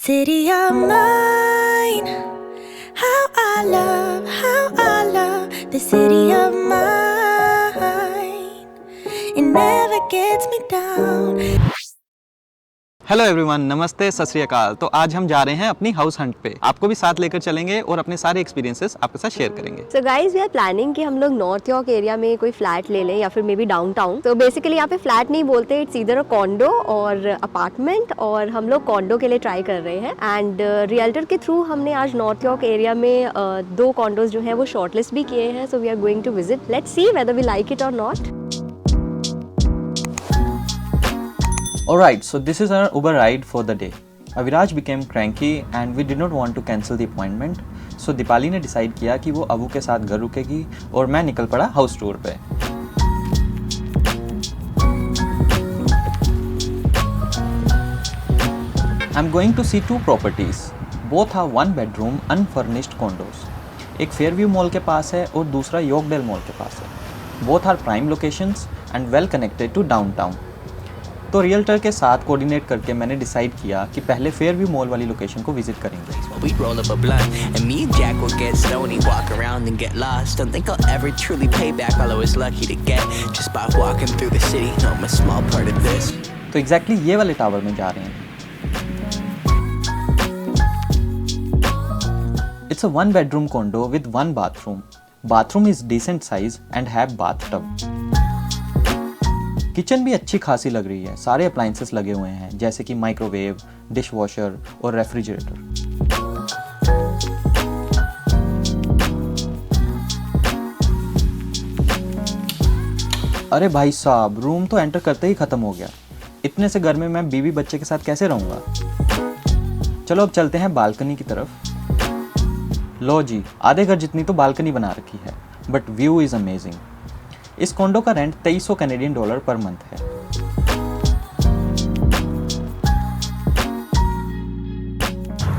city of mine. How I love the city of mine. It never gets me down. Hello everyone, नमस्ते, सत श्री अकाल। तो आज हम जा रहे हैं अपनी हाउस हंट पे। आपको भी साथ लेकर चलेंगे और अपने सारे एक्सपीरियंसेस आपके साथ शेयर करेंगे। So guys we are planning कि हम लोग नॉर्थ यॉर्क एरिया में कोई फ्लैट ले लें या फिर मे बी डाउनटाउन। तो बेसिकली यहाँ पे फ्लैट नहीं बोलते, इट्स ईदर अ कॉन्डो और अपार्टमेंट, और हम लोग कॉन्डो के लिए ट्राई कर रहे हैं। एंड रियल्टर के थ्रू हमने आज नॉर्थ यॉर्क एरिया में 2 कॉन्डोज जो हैं वो शॉर्टलिस्ट भी किए हैं। So we are going to visit, let's see whether we like it और not. Alright, so this is our Uber ride for the day. Aviraj became cranky and we did not want to cancel the appointment. So Deepali ने decide किया कि वो अबू के साथ घर रुकेगी और मैं निकल पड़ा हाउस टूर पे। I'm going to see 2 properties. Both are 1 bedroom unfurnished condos. एक फेयरव्यू मॉल के पास है और दूसरा योगडेल मॉल के पास है। Both are prime locations and well connected to downtown. तो रियल्टर के साथ कोऑर्डिनेट करके मैंने डिसाइड किया कि पहले फेयरव्यू मॉल वाली लोकेशन को विजिट करेंगे। We'd roll up a blunt and me and Jack would get stoned, walk around and get lost. Don't think I'll ever truly pay back all I was lucky to get just by walking through the city. No, I'm a small part of this. तो exactly ये वाले tower में जा रहे हैं। It's a 1 bedroom condo with 1 bathroom. Bathroom is decent size and have bathtub. Kitchen भी अच्छी खासी लग रही है। सारे अप्लायंसेस लगे हुए हैं जैसे कि माइक्रोवेव, डिश वॉशर और रेफ्रिजरेटर। अरे भाई साहब, रूम तो एंटर करते ही खत्म हो गया। इतने से घर में मैं बीवी बच्चे के साथ कैसे रहूंगा। चलो अब चलते हैं बालकनी की तरफ। लो जी, आधे घर जितनी तो बालकनी बना रखी है, बट व्यू इज अमेजिंग। इस कॉन्डो का रेंट $2300 कैनेडियन पर मंथ है।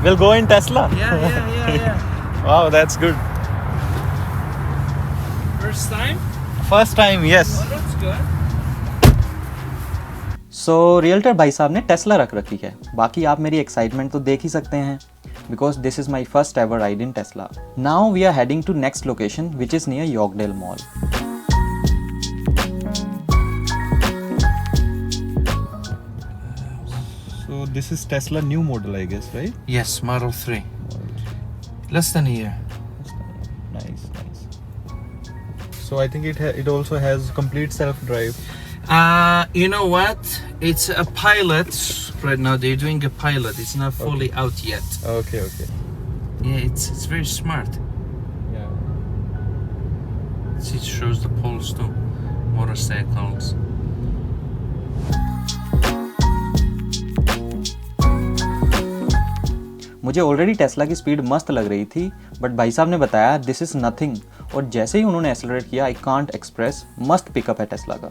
We'll go in Tesla. Yeah. Wow, that's good. First time? First time, yes. Oh, that's good. So, realtor भाई साहब ने टेस्ला रख रखी है। बाकी आप मेरी एक्साइटमेंट तो देख ही सकते हैं, because this is my first ever ride in Tesla. Now we are heading to next location, which is near Yorkdale Mall. So this is Tesla new model, I guess, right? Yes, Model 3. Less than a year. Nice. So I think it also has complete self-drive. You know what? It's a pilot right now. They're doing a pilot. It's not fully out yet. Okay. Yeah, it's very smart. Yeah. See, it shows the poles too. Motorcycles. मुझे already Tesla की speed मस्त लग रही थी, but भाई साहब ने बताया दिस इज नथिंग, और जैसे ही उन्होंने एक्सेलरेट किया, आई कांट एक्सप्रेस, मस्त पिकअप है टेस्ला का।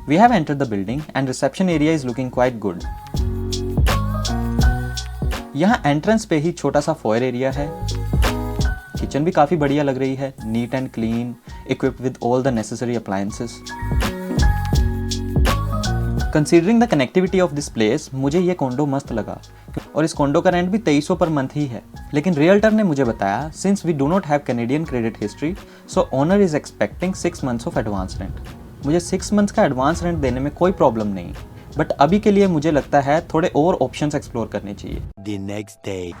We have entered the building and reception area is looking quite good. यहाँ एंट्रेंस पे ही छोटा सा फॉयर एरिया है। किचन भी काफी बढ़िया लग रही है, neat and clean, equipped with all the necessary appliances. Considering the connectivity of this place, मुझे ये कॉन्डो मस्त लगा, और इस कॉन्डो का रेंट भी $2300 पर मंथ ही है। लेकिन रियल्टर ने मुझे बताया, since we do not have Canadian credit history, so owner is expecting 6 months of advance rent. मुझे 6 मंथ्स का एडवांस रेंट देने में कोई प्रॉब्लम नहीं, बट अभी के लिए मुझे लगता है थोड़े और ऑप्शंस एक्सप्लोर करने चाहिए। The next day.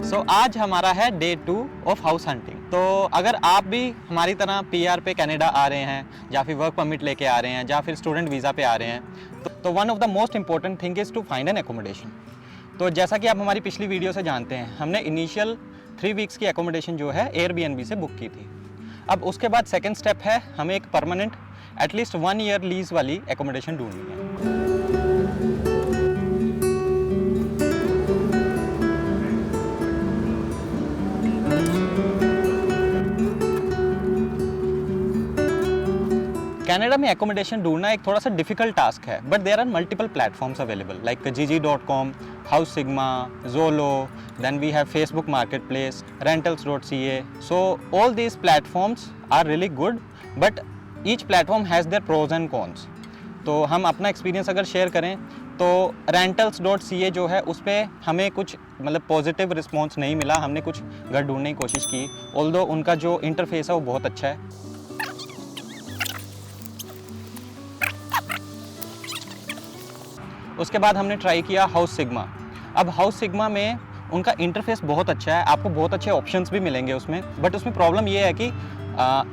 So, आज हमारा है डे 2 ऑफ हाउस हंटिंग। तो अगर आप भी हमारी तरह PR पे कनाडा आ रहे हैं, या फिर वर्क परमिट लेके आ रहे हैं, या फिर स्टूडेंट वीज़ा पे आ रहे हैं, तो one of the most important thing is to find an accommodation. तो जैसा कि आप हमारी पिछली वीडियो से जानते हैं, हमने इनिशियल 3 वीक्स की एकोमोडेशन जो है एयरबीएनबी से बुक की थी। अब उसके बाद सेकंड स्टेप है हमें एक परमानेंट एटलीस्ट 1 ईयर लीज वाली एकोमोडेशन ढूंढनी है। कनाडा में एकोमोडेशन ढूंढना एक थोड़ा सा डिफिकल्ट टास्क है, but there are multiple platforms available like kijiji.com, house sigma, Zolo, then we have Facebook market place, rentals.ca. So all these platforms are really good, but each platform has their pros and cons. तो हम अपना experience अगर share करें तो rentals.ca जो है उस पर हमें कुछ मतलब पॉजिटिव रिस्पॉन्स नहीं मिला. हमने कुछ घर ढूंढने की कोशिश की, ऑल्दो उनका जो इंटरफेस है वो बहुत अच्छा है. उसके बाद हमने ट्राई किया हाउस सिग्मा. अब हाउस सिग्मा में उनका इंटरफेस बहुत अच्छा है, आपको बहुत अच्छे ऑप्शंस भी मिलेंगे उसमें, बट उसमें प्रॉब्लम ये है कि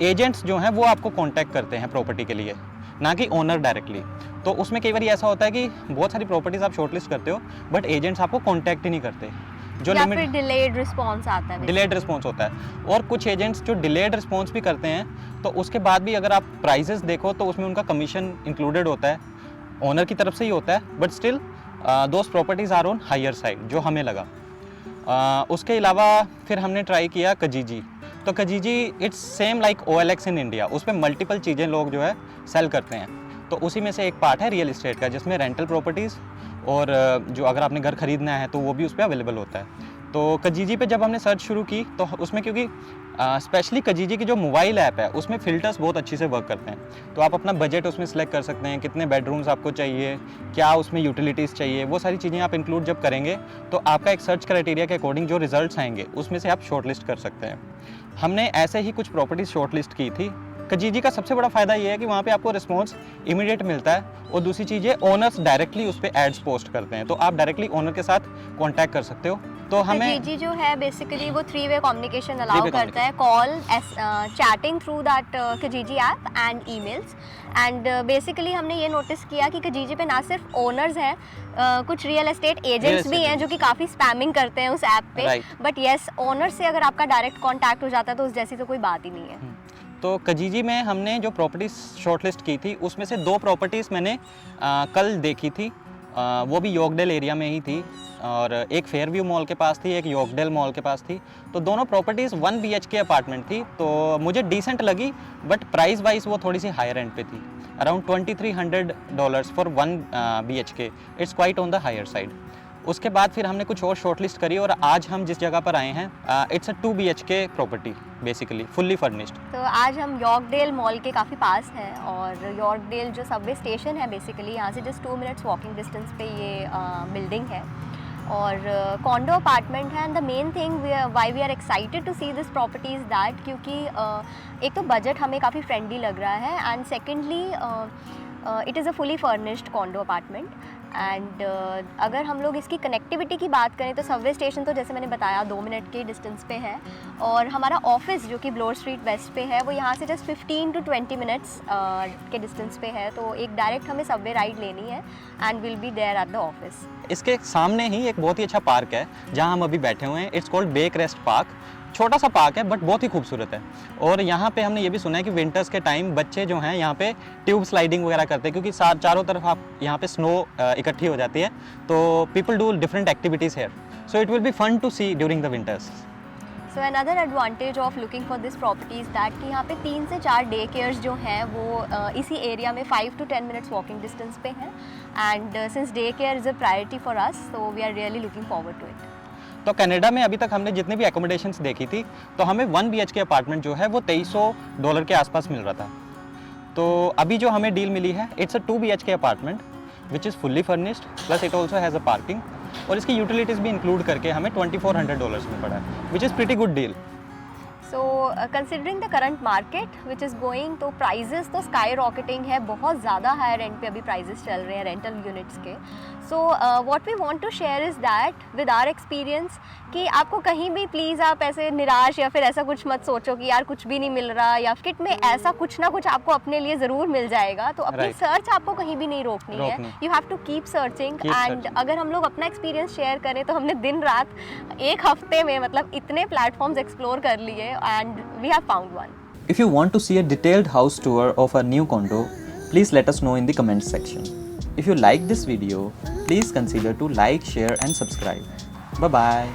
एजेंट्स जो हैं वो आपको कांटेक्ट करते हैं प्रॉपर्टी के लिए, ना कि ओनर डायरेक्टली. तो उसमें कई बार ऐसा होता है कि बहुत सारी प्रॉपर्टीज़ आप शॉर्टलिस्ट करते हो बट एजेंट्स आपको कांटेक्ट ही नहीं करते, जो या फिर डिलेड रिस्पॉन्स आता है. डिलेड रिस्पॉन्स होता है. और कुछ एजेंट्स जो डिलेड रिस्पॉन्स भी करते हैं तो उसके बाद भी अगर आप प्राइजेस देखो तो उसमें उनका कमीशन इंक्लूडेड होता है, ओनर की तरफ से ही होता है, but still those properties are on higher side जो हमें लगा. उसके अलावा फिर हमने ट्राई किया kijiji. तो kijiji it's same like OLX in India, उस पर मल्टीपल चीज़ें लोग जो है सेल करते हैं. तो उसी में से एक पार्ट है रियल इस्टेट का, जिसमें रेंटल प्रॉपर्टीज़ और जो अगर आपने घर ख़रीदना है तो वो भी उस पर अवेलेबल होता है. तो kijiji पे जब हमने सर्च शुरू की तो उसमें क्योंकि स्पेशली kijiji की जो मोबाइल ऐप है उसमें फ़िल्टर्स बहुत अच्छी से वर्क करते हैं. तो आप अपना बजट उसमें सेलेक्ट कर सकते हैं, कितने बेडरूम्स आपको चाहिए, क्या उसमें यूटिलिटीज़ चाहिए, वो सारी चीज़ें आप इंक्लूड जब करेंगे तो आपका एक सर्च क्राइटेरिया के अकॉर्डिंग जो रिजल्ट्स आएंगे उसमें से आप शॉर्टलिस्ट कर सकते हैं. हमने ऐसे ही कुछ प्रॉपर्टीज़ शॉर्टलिस्ट की थी. kijiji का सबसे बड़ा फ़ायदा ये है कि वहाँ पे आपको रिस्पॉन्स इमीडिएट मिलता है, और दूसरी चीज़ है ओनर्स डायरेक्टली उस पर एड्स पोस्ट करते हैं, तो आप डायरेक्टली ओनर के साथ कॉन्टैक्ट कर सकते हो. तो हमें kijiji जो है बेसिकली वो 3-way कम्युनिकेशन अलाउ करता है, call, chatting through that kijiji app and emails. And basically हमने ये नोटिस किया कि kijiji पे ना सिर्फ ओनर्स हैं, कुछ रियल एस्टेट एजेंट्स भी हैं जो कि काफ़ी स्पैमिंग करते हैं उस ऐप पे, बट येस ओनर से अगर आपका डायरेक्ट कॉन्टैक्ट हो जाता है तो उस जैसी तो कोई बात ही नहीं है. तो kijiji में हमने जो प्रॉपर्टीज़ शॉर्टलिस्ट की थी उसमें से 2 प्रॉपर्टीज़ मैंने कल देखी थी, वो भी यॉर्कडेल एरिया में ही थी, और एक फेयरव्यू मॉल के पास थी, एक यॉर्कडेल मॉल के पास थी. तो दोनों प्रॉपर्टीज़ 1 BHK अपार्टमेंट थी, तो मुझे डिसेंट लगी, बट प्राइस वाइज वो थोड़ी सी हायर एंड पे थी, around $2,300 for 1 BHK. It's quite on the higher side. उसके बाद फिर हमने कुछ और शॉर्टलिस्ट करी, और आज हम जिस जगह पर आए हैं it's a 2 BHK property, basically fully furnished. तो आज हम यॉर्कडेल मॉल के काफ़ी पास हैं, और यॉर्कडेल जो सबवे स्टेशन है बेसिकली यहाँ से जस्ट 2 मिनट्स वॉकिंग डिस्टेंस पे ये बिल्डिंग है, और कॉन्डो अपार्टमेंट है. And the main thing why we are excited to see this property is that क्योंकि एक तो बजट हमें काफ़ी फ्रेंडली लग रहा है, and secondly it is a fully furnished condor apartment. And अगर हम लोग इसकी कनेक्टिविटी की बात करें तो सबवे स्टेशन तो जैसे मैंने बताया 2 मिनट के डिस्टेंस पे है, और हमारा ऑफिस जो कि ब्लोर स्ट्रीट वेस्ट पे है वो यहाँ से जस्ट 15 to 20 मिनट्स के डिस्टेंस पे है. तो एक डायरेक्ट हमें सबवे राइड लेनी है and will be there at the office. इसके सामने ही एक बहुत ही अच्छा पार्क है जहाँ हम अभी बैठे हुए हैं. It's called backrest park. छोटा सा पार्क है बट बहुत ही खूबसूरत है, और यहाँ पे हमने ये भी सुना है कि विंटर्स के टाइम बच्चे जो हैं यहाँ पे ट्यूब स्लाइडिंग वगैरह करते हैं, क्योंकि चारों तरफ आप यहाँ पे स्नो इकट्ठी हो जाती है, तो people do different activities here, so it will be fun to see during the winters. So another advantage of looking for this property is that कि यहाँ पे 3 से 4 डे केयर्स जो हैं वो इसी एरिया में 5 to 10 मिनट्स वॉकिंग डिस्टेंस पे हैं, and since day care is a priority for us, so we are really looking forward to it. तो कनाडा में अभी तक हमने जितनी भी एकोमोडेशंस देखी थी तो हमें 1 BHK अपार्टमेंट जो है वो $2300 के आसपास मिल रहा था. तो अभी जो हमें डील मिली है it's a 2 BHK apartment which is fully furnished, plus it also has a parking, और इसकी यूटिलिटीज़ भी इंक्लूड करके हमें $2,400 में पड़ा है, which is pretty good deal. So considering the current market which is going, तो प्राइजेस तो स्काई रॉकेटिंग है, बहुत ज़्यादा हायर एंड पे अभी प्राइजेस चल रहे हैं रेंटल यूनिट्स के. So what we want to share is that with our experience कि आपको कहीं भी प्लीज़ आप ऐसे निराश या फिर ऐसा कुछ मत सोचो कि यार कुछ भी नहीं मिल रहा, या किट में ऐसा कुछ ना कुछ आपको अपने लिए ज़रूर मिल जाएगा. तो अपनी सर्च आपको कहीं भी नहीं रोकनी है, you have to keep searching. And अगर हम लोग अपना एक्सपीरियंस शेयर करें तो हमने दिन रात एक हफ्ते में मतलब इतने प्लेटफॉर्म्स एक्सप्लोर कर लिए, and we have found one. If you want to see a detailed house tour of our new condo, please let us know in the comments section. If you like this video, please consider to like, share and subscribe. Bye bye.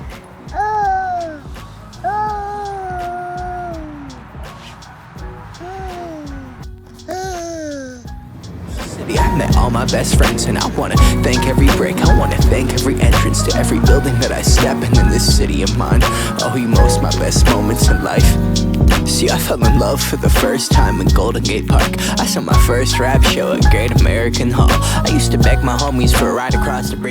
city. I met all my best friends, and I wanna thank every break. I wanna thank every entrance to every building that I step in this city of mine. Oh, you most my best moments in life. See, I fell in love for the first time in Golden Gate Park. I saw my first rap show at Great American Hall. I used to beg my homies for a ride across the bridge.